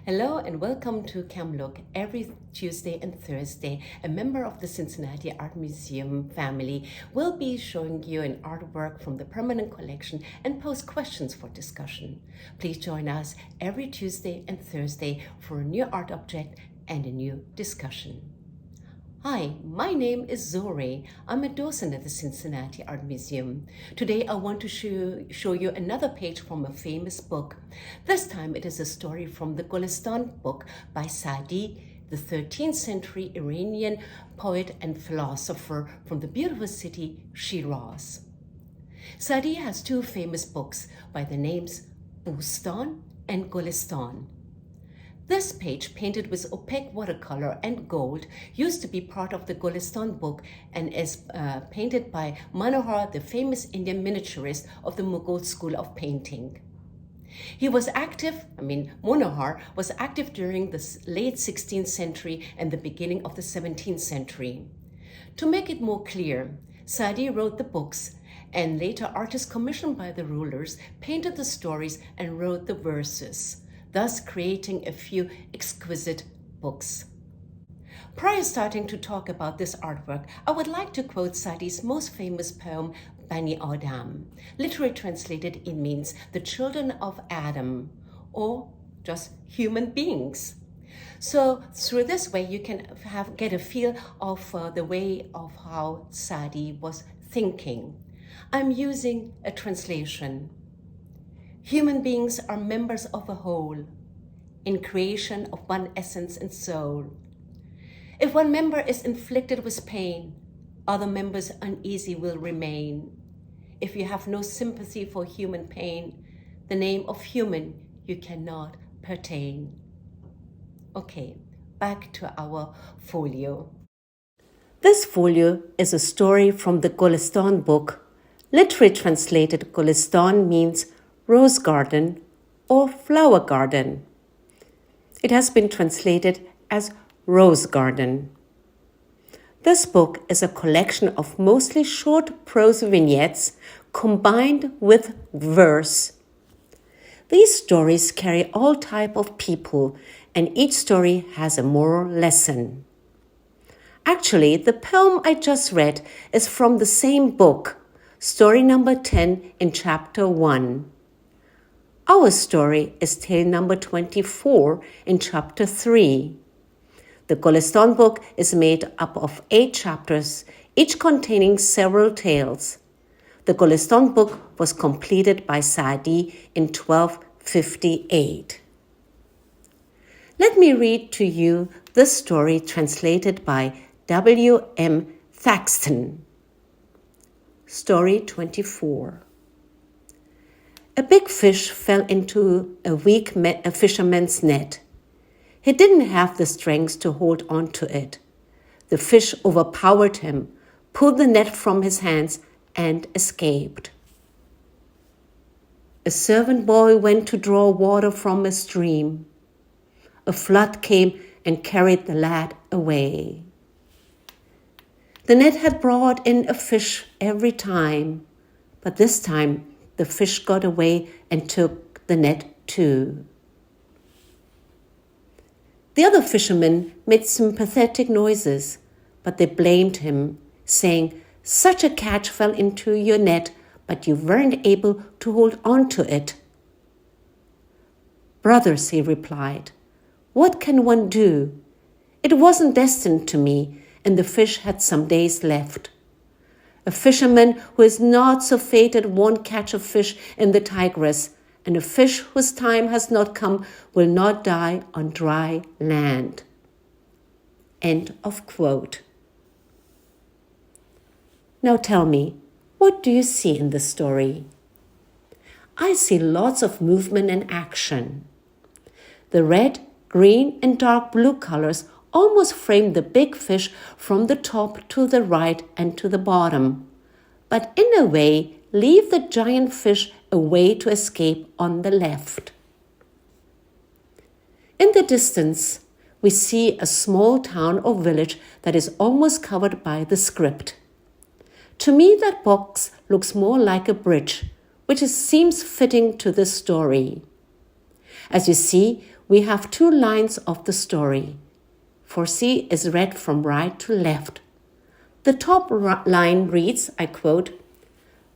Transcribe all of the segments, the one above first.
Hello and welcome to Camlook. Every Tuesday and Thursday, a member of the Cincinnati Art Museum family will be showing you an artwork from the permanent collection and pose questions for discussion. Please join us every Tuesday and Thursday for a new art object and a new discussion. Hi, my name is Zohreh. I'm a docent at the Cincinnati Art Museum. Today I want to show you another page from a famous book. This time it is a story from the Golestan book by Saadi, the 13th century Iranian poet and philosopher from the beautiful city Shiraz. Saadi has two famous books by the names Bustan and Golestan. This page, painted with opaque watercolor and gold, used to be part of the Golestan book and is painted by Manohar, the famous Indian miniaturist of the Mughal school of painting. He was Manohar was active during the late 16th century and the beginning of the 17th century. To make it more clear, Saadi wrote the books, and later artists commissioned by the rulers painted the stories and wrote the verses, thus creating a few exquisite books. Prior starting to talk about this artwork, I would like to quote Saadi's most famous poem, Bani Adam. Literally translated, it means the children of Adam, or just human beings. So through this way, you can get a feel of the way of how Saadi was thinking. I'm using a translation. Human beings are members of a whole, in creation of one essence and soul. If one member is inflicted with pain, other members uneasy will remain. If you have no sympathy for human pain, the name of human you cannot pertain. Okay, back to our folio. This folio is a story from the Golestan book. Literally translated, Golestan means rose garden or flower garden. It has been translated as rose garden. This book is a collection of mostly short prose vignettes combined with verse. These stories carry all types of people, and each story has a moral lesson. Actually, the poem I just read is from the same book, story number 10 in chapter 1. Our story is tale number 24 in chapter 3. The Golestan book is made up of 8 chapters, each containing several tales. The Golestan book was completed by Saadi in 1258. Let me read to you this story translated by W.M. Thaxton. Story 24. A big fish fell into a weak fisherman's net. He didn't have the strength to hold on to it. The fish overpowered him, pulled the net from his hands, and escaped. A servant boy went to draw water from a stream. A flood came and carried the lad away. The net had brought in a fish every time, but this time the fish got away and took the net too. The other fishermen made sympathetic noises, but they blamed him, saying, "Such a catch fell into your net, but you weren't able to hold on to it." "Brothers," he replied, "what can one do? It wasn't destined to me, and the fish had some days left. A fisherman who is not so fated won't catch a fish in the Tigris, and a fish whose time has not come will not die on dry land." End of quote. Now tell me, what do you see in this story? I see lots of movement and action. The red, green, and dark blue colors almost frame the big fish from the top to the right and to the bottom, but in a way leave the giant fish a way to escape on the left. In the distance, we see a small town or village that is almost covered by the script. To me, that box looks more like a bridge, which seems fitting to this story. As you see, we have two lines of the story. For C is read from right to left. The top line reads, I quote,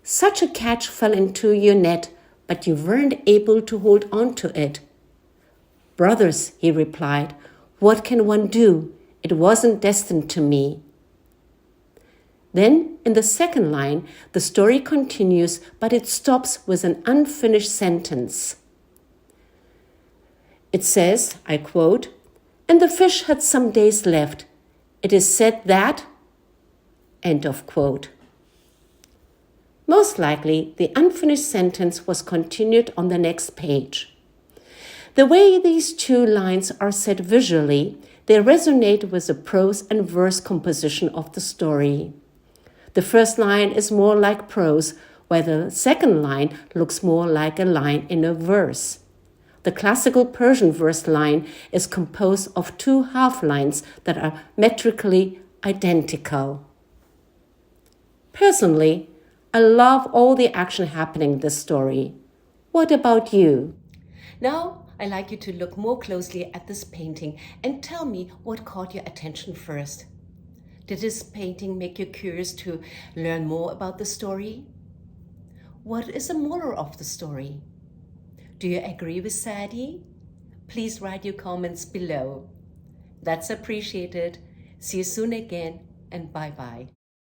"Such a catch fell into your net, but you weren't able to hold on to it." "Brothers," he replied, "what can one do? It wasn't destined to me." Then, in the second line, the story continues, but it stops with an unfinished sentence. It says, I quote, "And the fish had some days left. It is said that," end of quote. Most likely, the unfinished sentence was continued on the next page. The way these two lines are set visually, they resonate with the prose and verse composition of the story. The first line is more like prose, while the second line looks more like a line in a verse. The classical Persian verse line is composed of two half lines that are metrically identical. Personally, I love all the action happening in this story. What about you? Now, I'd like you to look more closely at this painting and tell me what caught your attention first. Did this painting make you curious to learn more about the story? What is the moral of the story? Do you agree with Sadie? Please write your comments below. That's appreciated. See you soon again, and bye-bye.